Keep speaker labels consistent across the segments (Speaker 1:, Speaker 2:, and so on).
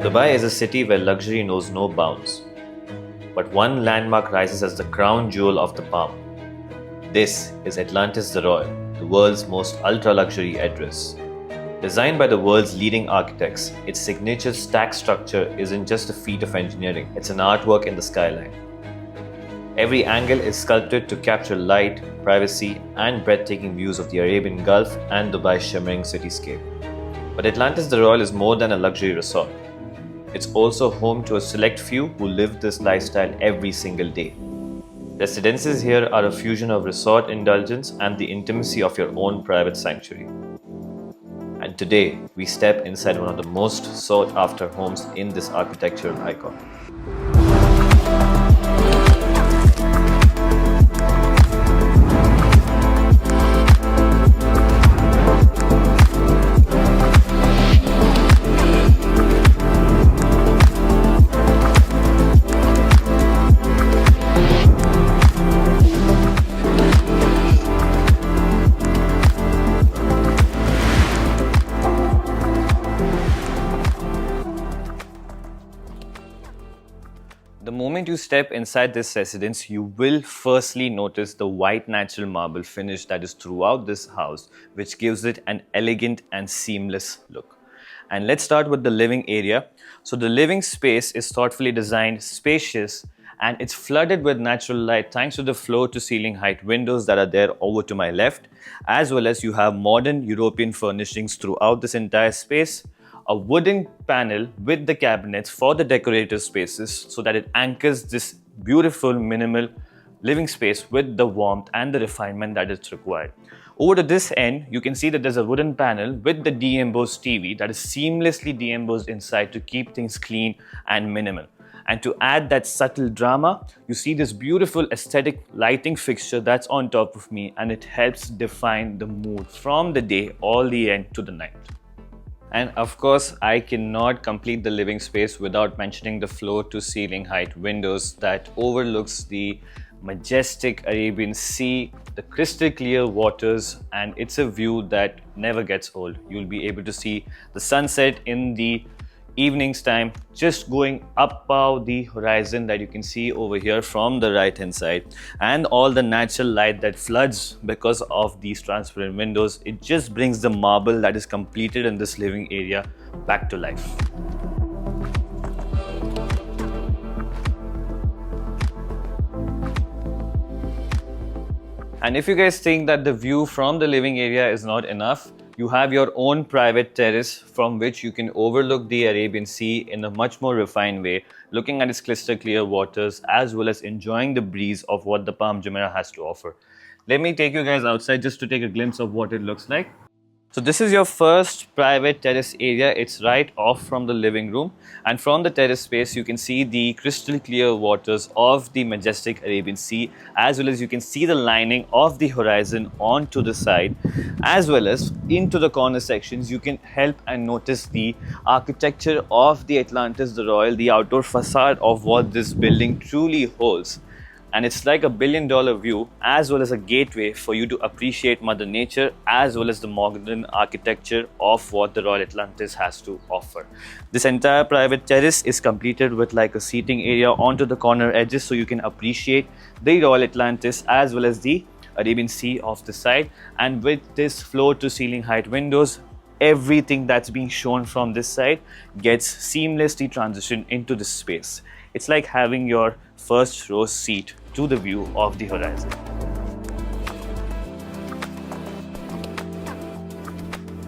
Speaker 1: Dubai is a city where luxury knows no bounds. But one landmark rises as the crown jewel of the palm. This is Atlantis The Royal, the world's most ultra-luxury address. Designed by the world's leading architects, its signature stack structure isn't just a feat of engineering, it's an artwork in the skyline. Every angle is sculpted to capture light, privacy, and breathtaking views of the Arabian Gulf and Dubai's shimmering cityscape. But Atlantis The Royal is more than a luxury resort. It's also home to a select few who live this lifestyle every single day. Residences here are a fusion of resort indulgence and the intimacy of your own private sanctuary. And today, we step inside one of the most sought-after homes in this architectural icon. The moment you step inside this residence, you will firstly notice the white natural marble finish that is throughout this house, which gives it an elegant and seamless look. And let's start with the living area. So the living space is thoughtfully designed, spacious, and it's flooded with natural light thanks to the floor to ceiling height windows that are there over to my left, as well as you have modern European furnishings throughout this entire space. A wooden panel with the cabinets for the decorative spaces so that it anchors this beautiful minimal living space with the warmth and the refinement that is required. Over to this end, you can see that there's a wooden panel with the de-embossed TV that is seamlessly de-embossed inside to keep things clean and minimal. And to add that subtle drama, you see this beautiful aesthetic lighting fixture that's on top of me, and it helps define the mood from the day all the end to the night. And of course, I cannot complete the living space without mentioning the floor to ceiling height windows that overlooks the majestic Arabian Sea, the crystal clear waters, and it's a view that never gets old. You'll be able to see the sunset in the evening's time just going up above the horizon that you can see over here from the right hand side, and all the natural light that floods because of these transparent windows. It just brings the marble that is completed in this living area back to life. And if you guys think that the view from the living area is not enough, you have your own private terrace from which you can overlook the Arabian Sea in a much more refined way, looking at its crystal clear waters as well as enjoying the breeze of what the Palm Jumeirah has to offer. Let me take you guys outside just to take a glimpse of what it looks like. So this is your first private terrace area. It's right off from the living room, and from the terrace space you can see the crystal clear waters of the majestic Arabian Sea, as well as you can see the lining of the horizon onto the side, as well as into the corner sections. You can help and notice the architecture of the Atlantis The Royal, the outdoor facade of what this building truly holds. And it's like a $1 billion view, as well as a gateway for you to appreciate Mother Nature as well as the modern architecture of what the Royal Atlantis has to offer. This entire private terrace is completed with like a seating area onto the corner edges, so you can appreciate the Royal Atlantis as well as the Arabian Sea off the side. And with this floor to ceiling height windows, everything that's being shown from this side gets seamlessly transitioned into this space. It's like having your first row seat to the view of the horizon.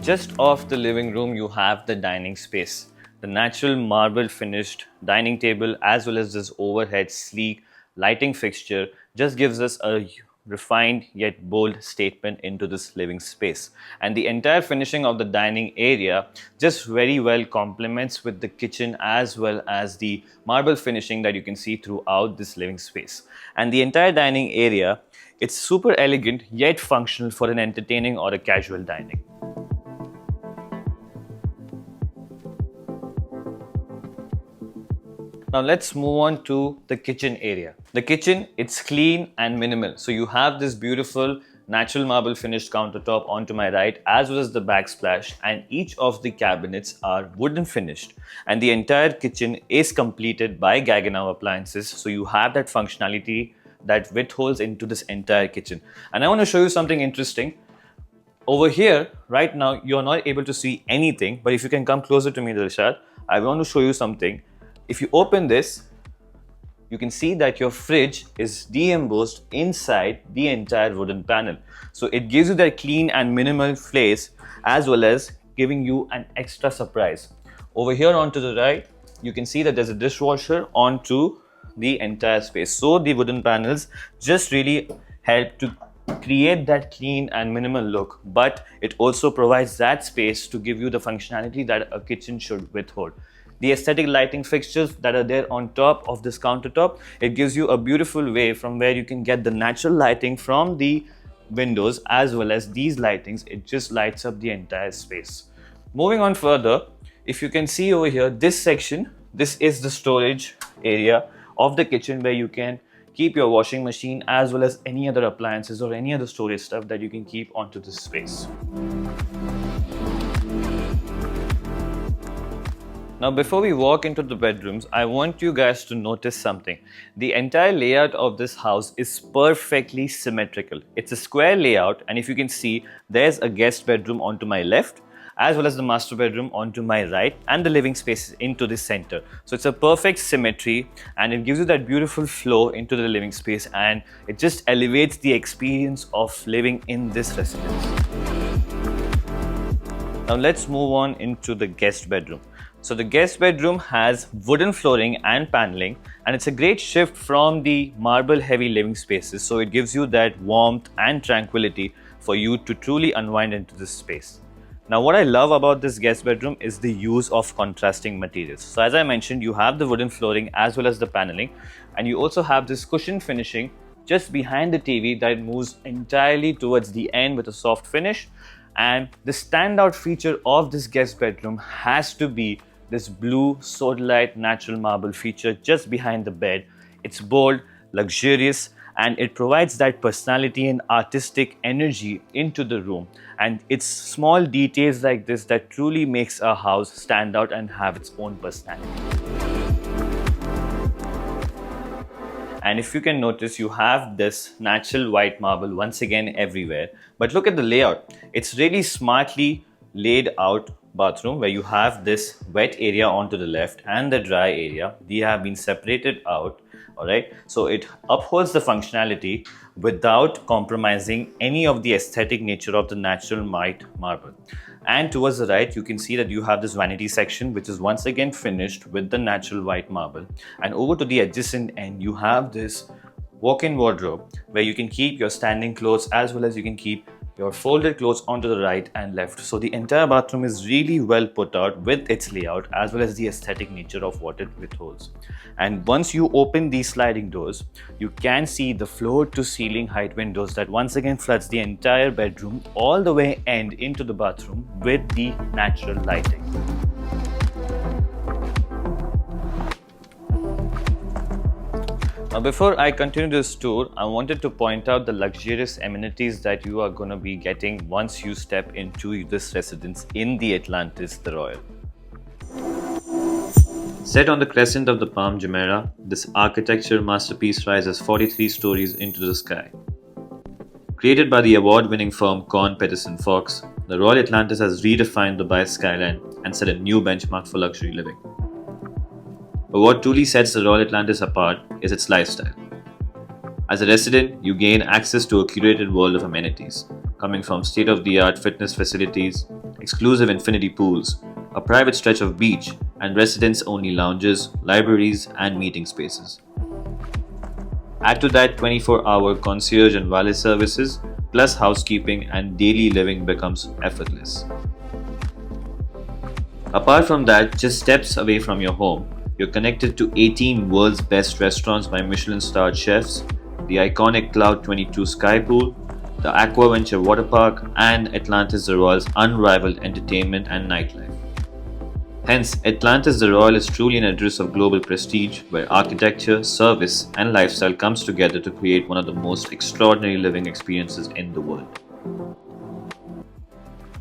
Speaker 1: Just off the living room, you have the dining space. The natural marble finished dining table as well as this overhead sleek lighting fixture just gives us a refined yet bold statement into this living space. And the entire finishing of the dining area just very well complements with the kitchen as well as the marble finishing that you can see throughout this living space. And the entire dining area, it's super elegant yet functional for an entertaining or a casual dining. Now let's move on to the kitchen area. The kitchen, it's clean and minimal. So you have this beautiful natural marble finished countertop onto my right, as well as the backsplash, and each of the cabinets are wooden finished, and the entire kitchen is completed by Gaggenau appliances, so you have that functionality that withholds into this entire kitchen. And I want to show you something interesting. Over here, right now, you're not able to see anything, but if you can come closer to me, Dilshad, I want to show you something. If you open this, you can see that your fridge is de-embossed inside the entire wooden panel. So it gives you that clean and minimal place, as well as giving you an extra surprise. Over here onto the right, you can see that there's a dishwasher onto the entire space. So the wooden panels just really help to create that clean and minimal look, but it also provides that space to give you the functionality that a kitchen should withhold. The aesthetic lighting fixtures that are there on top of this countertop, it gives you a beautiful way from where you can get the natural lighting from the windows, as well as these lightings. It just lights up the entire space. Moving on further, if you can see over here, this section, this is the storage area of the kitchen where you can keep your washing machine as well as any other appliances or any other storage stuff that you can keep onto this space. Now, before we walk into the bedrooms, I want you guys to notice something. The entire layout of this house is perfectly symmetrical. It's a square layout, and if you can see, there's a guest bedroom onto my left, as well as the master bedroom onto my right, and the living space into the center. So it's a perfect symmetry, and it gives you that beautiful flow into the living space, and it just elevates the experience of living in this residence. Now let's move on into the guest bedroom. So the guest bedroom has wooden flooring and paneling, and it's a great shift from the marble heavy living spaces. So it gives you that warmth and tranquility for you to truly unwind into this space. Now, what I love about this guest bedroom is the use of contrasting materials. So as I mentioned, you have the wooden flooring as well as the paneling, and you also have this cushion finishing just behind the TV that moves entirely towards the end with a soft finish. And the standout feature of this guest bedroom has to be this blue sodalite natural marble feature just behind the bed. It's bold, luxurious, and it provides that personality and artistic energy into the room. And it's small details like this that truly makes a house stand out and have its own personality. And if you can notice, you have this natural white marble once again everywhere. But look at the layout. It's really smartly laid out bathroom where you have this wet area onto the left and the dry area. They have been separated out. Alright, so it upholds the functionality without compromising any of the aesthetic nature of the natural white marble. And towards the right, you can see that you have this vanity section, which is once again finished with the natural white marble. And over to the adjacent end, you have this walk-in wardrobe where you can keep your standing clothes as well as you can keep your folded clothes onto the right and left. So the entire bathroom is really well put out with its layout as well as the aesthetic nature of what it withholds. And once you open these sliding doors, you can see the floor to ceiling height windows that once again floods the entire bedroom all the way end into the bathroom with the natural lighting. Now, before I continue this tour, I wanted to point out the luxurious amenities that you are going to be getting once you step into this residence in the Atlantis The Royal. Set on the crescent of the Palm Jumeirah, this architecture masterpiece rises 43 stories into the sky. Created by the award-winning firm Kohn Pedersen Fox, the Royal Atlantis has redefined Dubai's skyline and set a new benchmark for luxury living. But what truly sets the Royal Atlantis apart is its lifestyle. As a resident, you gain access to a curated world of amenities, coming from state-of-the-art fitness facilities, exclusive infinity pools, a private stretch of beach, and residents-only lounges, libraries, and meeting spaces. Add to that 24-hour concierge and valet services, plus housekeeping, and daily living becomes effortless. Apart from that, just steps away from your home, you're connected to 18 world's best restaurants by Michelin-starred chefs, the iconic Cloud 22 Sky Pool, the Aquaventure Water Park, and Atlantis The Royal's unrivaled entertainment and nightlife. Hence, Atlantis The Royal is truly an address of global prestige where architecture, service, and lifestyle comes together to create one of the most extraordinary living experiences in the world.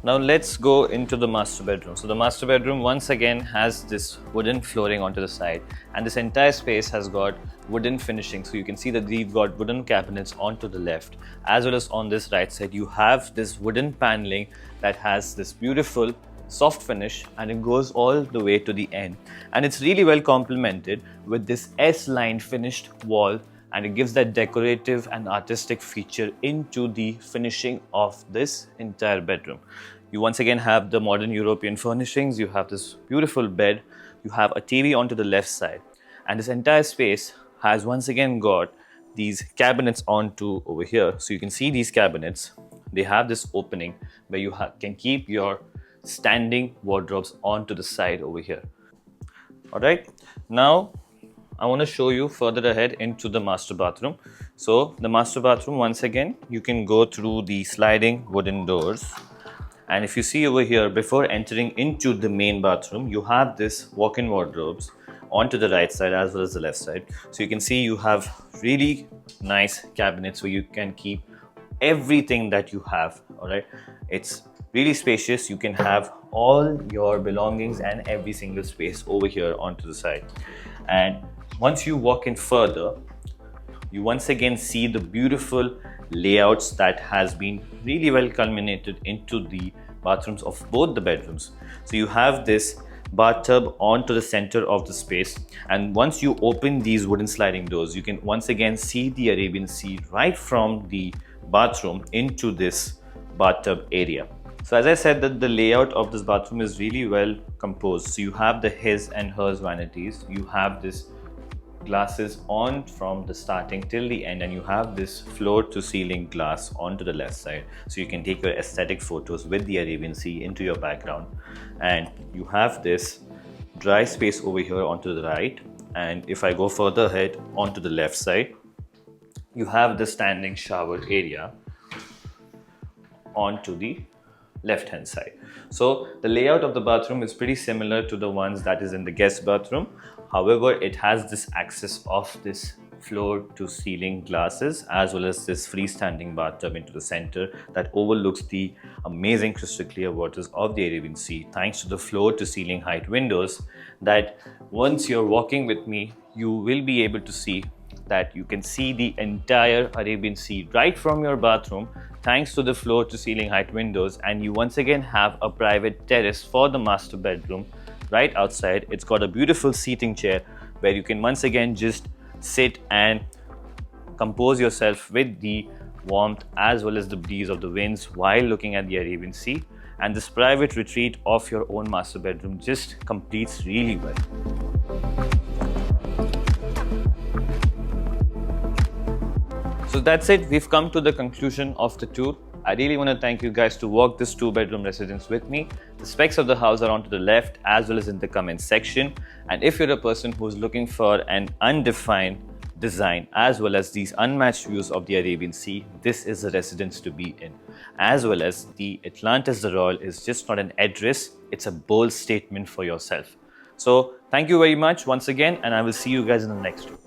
Speaker 1: Now let's go into the master bedroom. So the master bedroom once again has this wooden flooring onto the side, and this entire space has got wooden finishing. So you can see that we've got wooden cabinets onto the left, as well as on this right side you have this wooden paneling that has this beautiful soft finish, and it goes all the way to the end, and it's really well complemented with this S-line finished wall, and it gives that decorative and artistic feature into the finishing of this entire bedroom. You once again have the modern European furnishings, you have this beautiful bed, you have a TV onto the left side, and this entire space has once again got these cabinets onto over here. So you can see these cabinets, they have this opening where you can keep your standing wardrobes onto the side over here. Alright, now I want to show you further ahead into the master bathroom. So the master bathroom, once again, you can go through the sliding wooden doors. And if you see over here, before entering into the main bathroom, you have this walk-in wardrobes onto the right side as well as the left side. So you can see you have really nice cabinets where you can keep everything that you have. Alright, it's really spacious. You can have all your belongings and every single space over here onto the side. And once you walk in further, you once again see the beautiful layouts that has been really well culminated into the bathrooms of both the bedrooms. So you have this bathtub onto the center of the space, and once you open these wooden sliding doors, you can once again see the Arabian Sea right from the bathroom into this bathtub area. So as I said, that the layout of this bathroom is really well composed. So you have the his and hers vanities, you have this glasses on from the starting till the end, and you have this floor to ceiling glass onto the left side, so you can take your aesthetic photos with the Arabian Sea into your background. And you have this dry space over here onto the right, and if I go further ahead onto the left side, you have the standing shower area onto the left hand side. So the layout of the bathroom is pretty similar to the ones that is in the guest bathroom. However, it has this access of this floor to ceiling glasses as well as this freestanding bathtub into the center that overlooks the amazing crystal clear waters of the Arabian Sea, thanks to the floor to ceiling height windows that once you're walking with me, you will be able to see that you can see the entire Arabian Sea right from your bathroom thanks to the floor to ceiling height windows. And you once again have a private terrace for the master bedroom right outside. It's got a beautiful seating chair where you can once again just sit and compose yourself with the warmth as well as the breeze of the winds while looking at the Arabian Sea. And this private retreat of your own master bedroom just completes really well. So that's it, we've come to the conclusion of the tour. I really want to thank you guys to walk this 2-bedroom residence with me. The specs of the house are on to the left as well as in the comment section. And if you're a person who's looking for an undefined design as well as these unmatched views of the Arabian Sea, this is a residence to be in. As well as the Atlantis The Royal is just not an address, it's a bold statement for yourself. So thank you very much once again, and I will see you guys in the next one.